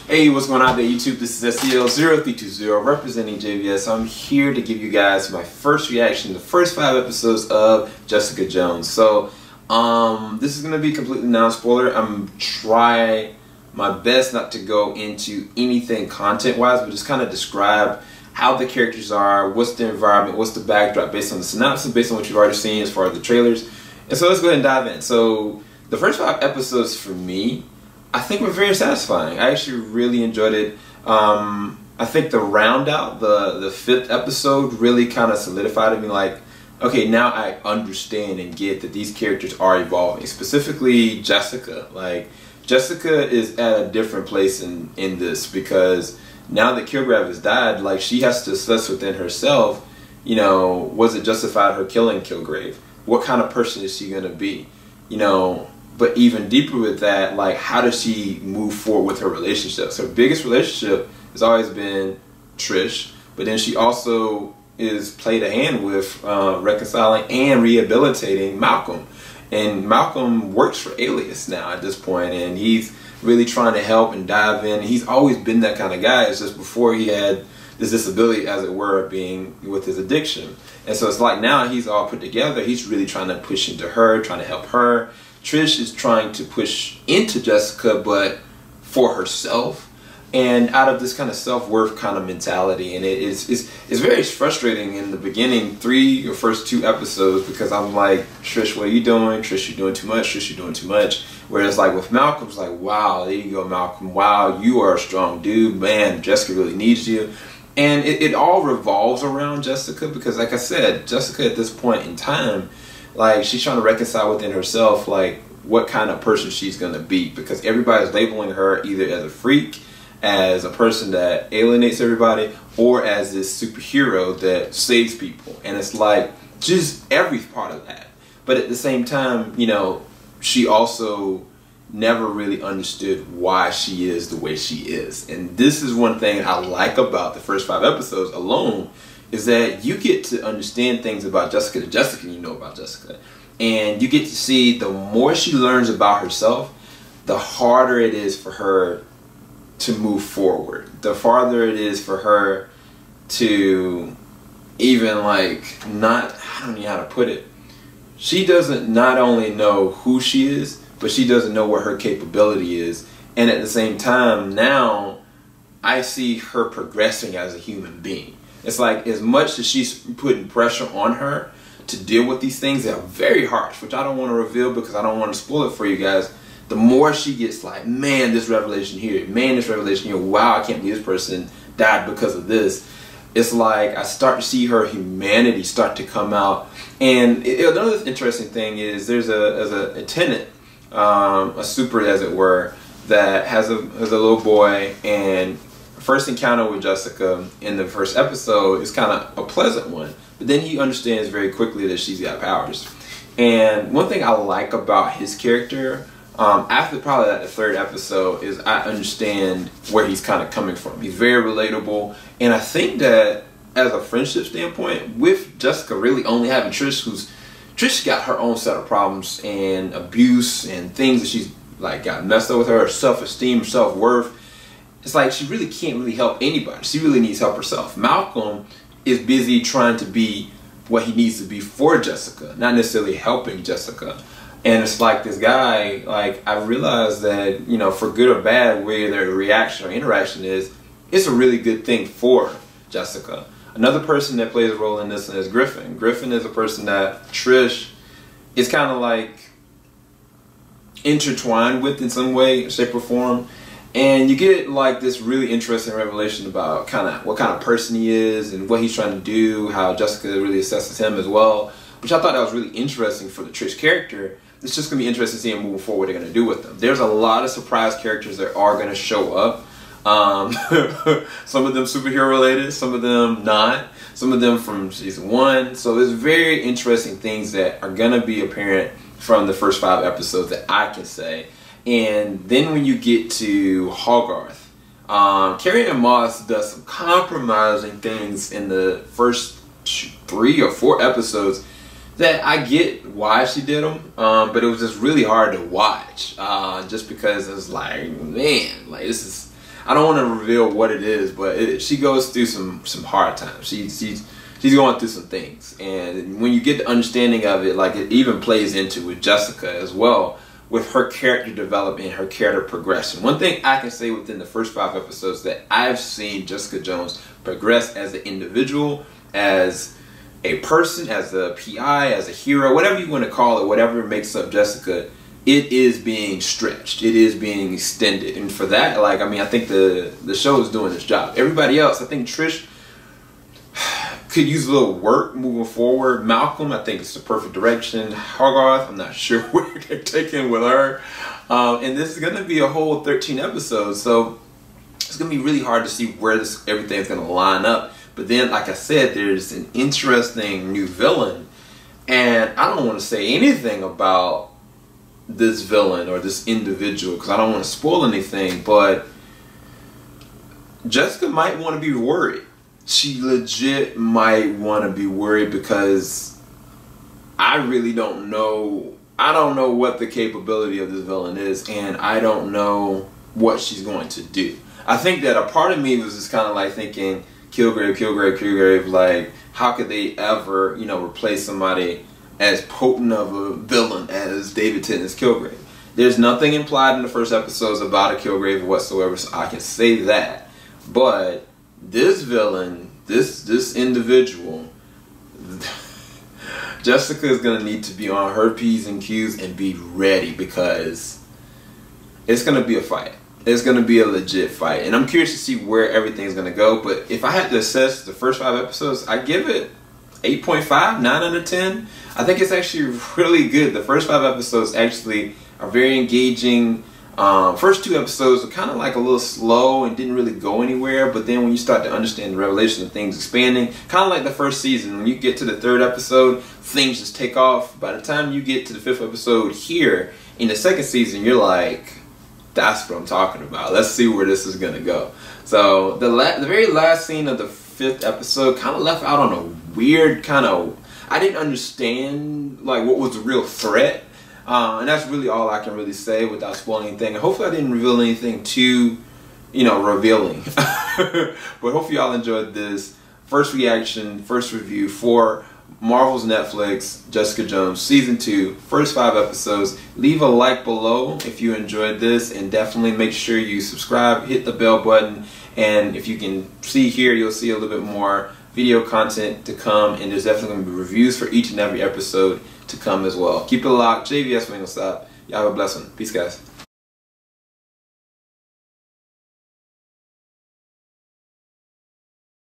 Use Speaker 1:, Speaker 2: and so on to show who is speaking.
Speaker 1: Hey, what's going on there, YouTube? This is SEL0320 representing JVS. I'm here to give you guys my first reaction to the first 5 episodes of Jessica Jones. So, this is going to be completely non-spoiler. I'm trying my best not to go into anything content-wise, but just kind of describe how the characters are, what's the environment, what's the backdrop based on the synopsis, based on what you've already seen as far as the trailers. And so let's go ahead and dive in. So, the first 5 episodes for me, I think were very satisfying. I actually really enjoyed it. I think the round out, the 5th episode really kind of solidified to me like, okay, now I understand and get that these characters are evolving. Specifically Jessica. Like, Jessica is at a different place in this because now that Kilgrave has died, like, she has to assess within herself, you know, was it justified her killing Kilgrave? What kind of person is she going to be? You know, but even deeper with that, like, how does she move forward with her relationships? Her biggest relationship has always been Trish, but then she also is played a hand with reconciling and rehabilitating Malcolm. And Malcolm works for Alias now at this point, and he's really trying to help and dive in. He's always been that kind of guy. It's just before he had this disability, as it were, being with his addiction. And so it's like now he's all put together. He's really trying to push into her, trying to help her. Trish is trying to push into Jessica, but for herself, and out of this kind of self-worth kind of mentality. And it's very frustrating in the beginning, the first 2 episodes, because I'm like, Trish, what are you doing? Trish, you're doing too much. Trish, you're doing too much. Whereas like with Malcolm, it's like, wow, there you go, Malcolm. Wow, you are a strong dude, man. Jessica really needs you. And it all revolves around Jessica because, like I said, Jessica at this point in time, like, she's trying to reconcile within herself, like, what kind of person she's going to be. Because everybody's labeling her either as a freak, as a person that alienates everybody, or as this superhero that saves people. And it's like, just every part of that. But at the same time, you know, she also never really understood why she is the way she is. And this is one thing I like about the first 5 episodes alone, is that you get to understand things about Jessica that Jessica you know about Jessica. And you get to see the more she learns about herself, the harder it is for her to move forward. The farther it is for her to even like not, I don't know how to put it. She doesn't not only know who she is, but she doesn't know what her capability is. And at the same time, now I see her progressing as a human being. It's like, as much as she's putting pressure on her to deal with these things that are very harsh, which I don't want to reveal because I don't want to spoil it for you guys, the more she gets like, man, this revelation here, man, this revelation here, wow, I can't believe this person died because of this. It's like I start to see her humanity start to come out. And another interesting thing is there's a tenant, a super, as it were, that has a little boy, and first encounter with Jessica in the first episode is kind of a pleasant one, but then he understands very quickly that she's got powers. And one thing I like about his character, after probably like the 3rd episode, is I understand where he's kind of coming from. He's very relatable, and I think that as a friendship standpoint, with Jessica really only having Trish, Trish got her own set of problems and abuse and things that she's like got messed up with her self-esteem, self-worth. It's like she really can't really help anybody. She really needs help herself. Malcolm is busy trying to be what he needs to be for Jessica, not necessarily helping Jessica. And it's like this guy, like, I realized that, you know, for good or bad, where their reaction or interaction is, it's a really good thing for Jessica. Another person that plays a role in this is Griffin. Griffin is a person that Trish is kind of like intertwined with in some way, shape, or form. And you get like this really interesting revelation about what kind of person he is and what he's trying to do, how Jessica really assesses him as well, which I thought that was really interesting for the Trish character. It's just going to be interesting to see him moving forward, what they're going to do with them. There's a lot of surprise characters that are going to show up. Some of them superhero related, some of them not, some of them from season 1. So there's very interesting things that are going to be apparent from the first 5 episodes that I can say. And then when you get to Hogarth, Carrie-Anne Moss does some compromising things in the first 3 or 4 episodes that I get why she did them, but it was just really hard to watch, just because it was like, man, like, this is, I don't want to reveal what it is, but she goes through some hard times. She's going through some things, and when you get the understanding of it, like it even plays into with Jessica as well, with her character development, her character progression. One thing I can say within the first 5 episodes that I've seen Jessica Jones progress as an individual, as a person, as a PI, as a hero, whatever you want to call it, whatever makes up Jessica, it is being stretched. It is being extended. And for that, like, I mean, I think the show is doing its job. Everybody else, I think Trish could use a little work moving forward. Malcolm, I think it's the perfect direction. Hogarth, I'm not sure where they're taking with her. And this is going to be a whole 13 episodes. So it's going to be really hard to see where everything's going to line up. But then, like I said, there's an interesting new villain. And I don't want to say anything about this villain or this individual because I don't want to spoil anything. But Jessica might want to be worried. She legit might want to be worried because I really don't know. I don't know what the capability of this villain is, and I don't know what she's going to do. I think that a part of me was just kind of like thinking, Kilgrave, like, how could they ever, you know, replace somebody as potent of a villain as David Tennant's Kilgrave? There's nothing implied in the first episodes about a Kilgrave whatsoever, so I can say that. But this villain, this individual, Jessica is going to need to be on her P's and Q's and be ready because it's going to be a fight. It's going to be a legit fight. And I'm curious to see where everything's going to go. But if I had to assess the first 5 episodes, I give it 8.5, 9 out of 10. I think it's actually really good. The first 5 episodes actually are very engaging. First 2 episodes were kind of like a little slow and didn't really go anywhere, but then when you start to understand the revelation of things expanding, kind of like the first season, when you get to the 3rd episode, things just take off. By the time you get to the 5th episode here, in the 2nd season, you're like, that's what I'm talking about. Let's see where this is going to go. So the very last scene of the 5th episode kind of left out on a weird kind of, I didn't understand like what was the real threat. And that's really all I can really say without spoiling anything. And hopefully I didn't reveal anything too, you know, revealing. But hopefully y'all enjoyed this first reaction, first review for Marvel's Netflix, Jessica Jones, Season 2, first 5 episodes. Leave a like below if you enjoyed this, and definitely make sure you subscribe, hit the bell button, and if you can see here, you'll see a little bit more video content to come, and there's definitely going to be reviews for each and every episode to come as well. Keep it locked. JVS, we ain't gonna stop. Y'all have a blessed one. Peace, guys.